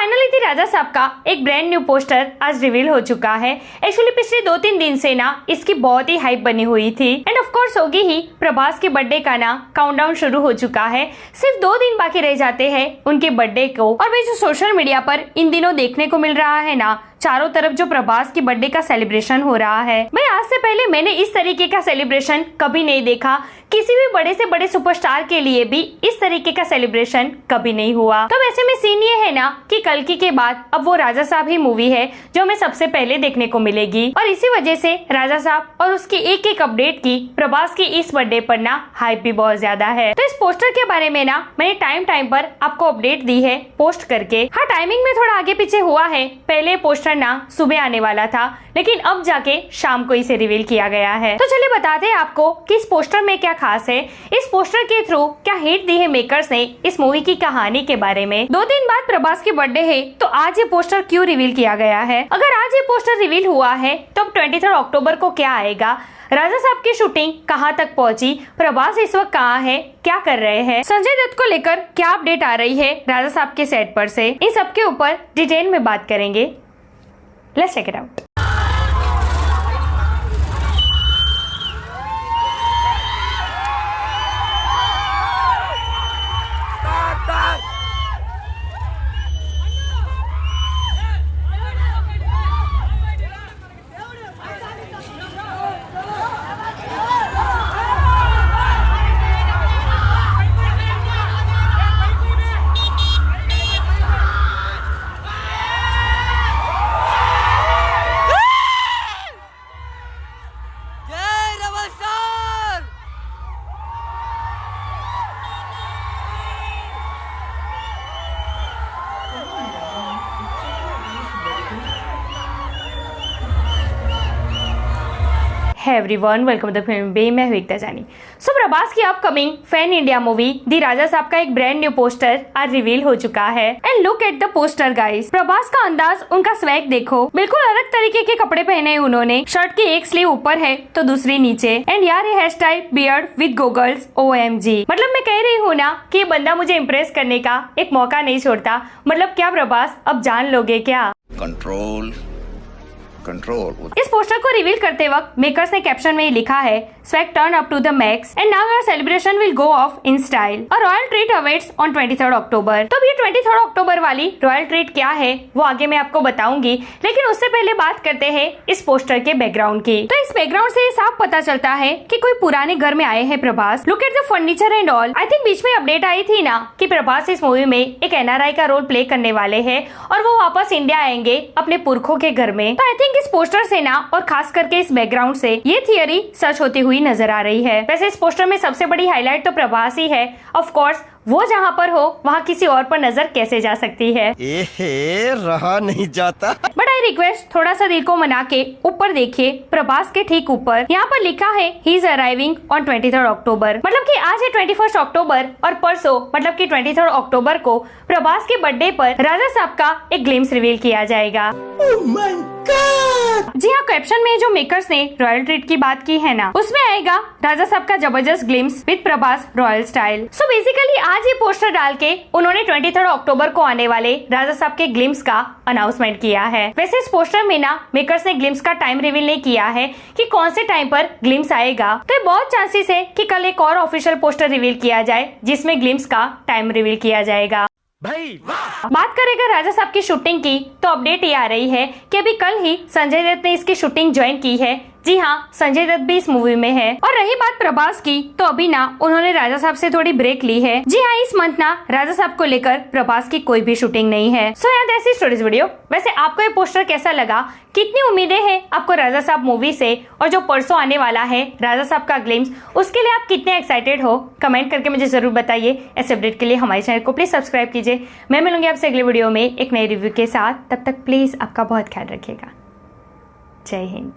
Finally थी राजा साहब का एक ब्रांड न्यू पोस्टर आज रिवील हो चुका है। एक्चुअली पिछले 2-3 दिन से ना इसकी बहुत ही हाइप बनी हुई थी एंड ऑफ कोर्स होगी ही। प्रभास के बर्थडे का ना काउंटडाउन शुरू हो चुका है। सिर्फ 2 दिन बाकी रह जाते हैं उनके बर्थडे को। और भाई जो सोशल मीडिया पर इन दिनों देखने को मिल रहा है ना, चारों तरफ जो प्रभास की बर्थडे का सेलिब्रेशन हो रहा है। भाई आज से पहले मैंने इस तरीके का सेलिब्रेशन कभी नहीं देखा। किसी भी बड़े से बड़े सुपरस्टार के लिए भी इस तरीके का सेलिब्रेशन कभी नहीं हुआ। तो वैसे में सीन ये है ना कि कल्कि के बाद अब वो राजा साहब ही मूवी है जो हमें सबसे पहले देखने को मिलेगी। और इसी वजह से राजा साहब और उसकी एक अपडेट की प्रभास की इस बर्थडे पर ना हाइप भी बहुत ज्यादा है। तो इस पोस्टर के बारे में ना मैंने टाइम पर आपको अपडेट दी है पोस्ट करके। हाँ, टाइमिंग में थोड़ा आगे पीछे हुआ है। पहले पोस्टर ना सुबह आने वाला था, लेकिन अब जाके शाम को इसे रिवील किया गया है। तो चलिए बताते हैं आपको कि इस पोस्टर में क्या खास है, इस पोस्टर के थ्रू क्या हिंट दी है मेकर्स ने इस मूवी की कहानी के बारे में। 2 दिन बाद प्रभास की बर्थडे है, तो आज ये पोस्टर क्यों रिवील किया गया है। अगर आज ये पोस्टर रिवील हुआ है तो अब 23 अक्टूबर को क्या आएगा, राजा साहब की शूटिंग कहां तक पहुंची, प्रभास इस वक्त कहां है, क्या कर रहे हैं, संजय दत्त को लेकर क्या अपडेट आ रही है राजा साहब के सेट पर से, इन सब के ऊपर डिटेल में बात करेंगे। Let's check it out. Hey everyone, welcome to the film Bay। मैं हूं एकता जानी। सो प्रभास की अपकमिंग फैन इंडिया मूवी दी राजा साहब का एक ब्रांड न्यू पोस्टर आज रिवील हो चुका है and look at the poster guys. Prabhas का अंदाज, उनका स्वैग देखो, बिल्कुल अलग तरीके के कपड़े पहने हैं उन्होंने। शर्ट की एक स्लीव ऊपर है तो दूसरी नीचे एंड यार ये hair style, beard with goggles, OMG। मतलब मैं कह रही हूँ ना कि ये बंदा मुझे इम्प्रेस करने का एक मौका नहीं छोड़ता। मतलब क्या प्रभास, अब जान लोगे क्या? कंट्रोल। इस पोस्टर को रिवील करते वक्त मेकर्स ने कैप्शन में ही लिखा है, swag turn up to the max and now your celebration will go off in style. A royal treat awaits on 23 October. तो ये 23 अक्टूबर वाली रॉयल ट्रीट क्या है वो आगे मैं आपको बताऊंगी, लेकिन उससे पहले बात करते हैं इस पोस्टर के बैकग्राउंड की। तो इस बैकग्राउंड से साफ पता चलता है कि कोई पुराने घर में आए हैं Prabhas. Look at the furniture and all. I think बीच में अपडेट आई थी ना कि प्रभास इस मूवी में एक NRI का रोल प्ले करने वाले हैं और वो वापस इंडिया आएंगे अपने पुरखों के घर में। तो आई थिंक इस पोस्टर से ना और खास करके इस बैकग्राउंड से ये थियरी सच होती हुई नजर आ रही है। वैसे इस पोस्टर में सबसे बड़ी हाईलाइट तो प्रभास ही है। ऑफ कोर्स वो जहाँ पर हो वहाँ किसी और पर नजर कैसे जा सकती है। रहा नहीं जाता। बट आई रिक्वेस्ट थोड़ा सा दिल को मना के ऊपर देखिए, प्रभास के ठीक ऊपर यहाँ पर लिखा है ही इज अराइविंग ऑन 23 अक्टूबर। मतलब कि आज है 21 अक्टूबर और परसों मतलब कि 23 अक्टूबर को प्रभास के बर्थडे पर राजा साहब का एक ग्लिम्स रिवील किया जाएगा। Oh my God! जी हाँ, कैप्शन में जो मेकर्स ने रॉयल ट्रीट की बात की है ना, उसमें आएगा राजा साहब का जबरदस्त glimpse with Prabhas royal style. So basically आज ये पोस्टर डाल के उन्होंने 23 अक्टूबर को आने वाले राजा साहब के ग्लिम्स का अनाउंसमेंट किया है। वैसे इस पोस्टर में ना मेकर्स ने ग्लिम्स का टाइम रिवील नहीं किया है कि कौन से टाइम पर ग्लिम्स आएगा। तो ये बहुत चांसेस है कि कल एक और ऑफिशियल पोस्टर रिवील किया जाए जिसमें ग्लिम्स का टाइम रिवील किया जाएगा। भाई बात करेगा राजा साहब की शूटिंग की तो अपडेट ये आ रही है कि अभी कल ही संजय दत्त ने इसकी शूटिंग ज्वाइन की है। जी हाँ, संजय दत्त भी इस मूवी में है। और रही बात प्रभास की तो अभी ना उन्होंने राजा साहब से थोड़ी ब्रेक ली है। जी हाँ, इस मंथ ना राजा साहब को लेकर प्रभास की कोई भी शूटिंग नहीं है। सो यार दैट्स इट स्टोरीज वीडियो। वैसे आपको ये पोस्टर कैसा लगा, कितनी उम्मीदें हैं आपको राजा साहब मूवी से, और जो परसों आने वाला है राजा साहब का ग्लिम्स, उसके लिए आप कितने एक्साइटेड हो, कमेंट करके मुझे जरूर बताइए। ऐसे अपडेट के लिए हमारे चैनल को प्लीज सब्सक्राइब कीजिए। मैं मिलूंगी आपसे अगले वीडियो में एक नए रिव्यू के साथ। तब तक प्लीज आपका बहुत ख्याल रखिएगा। जय हिंद।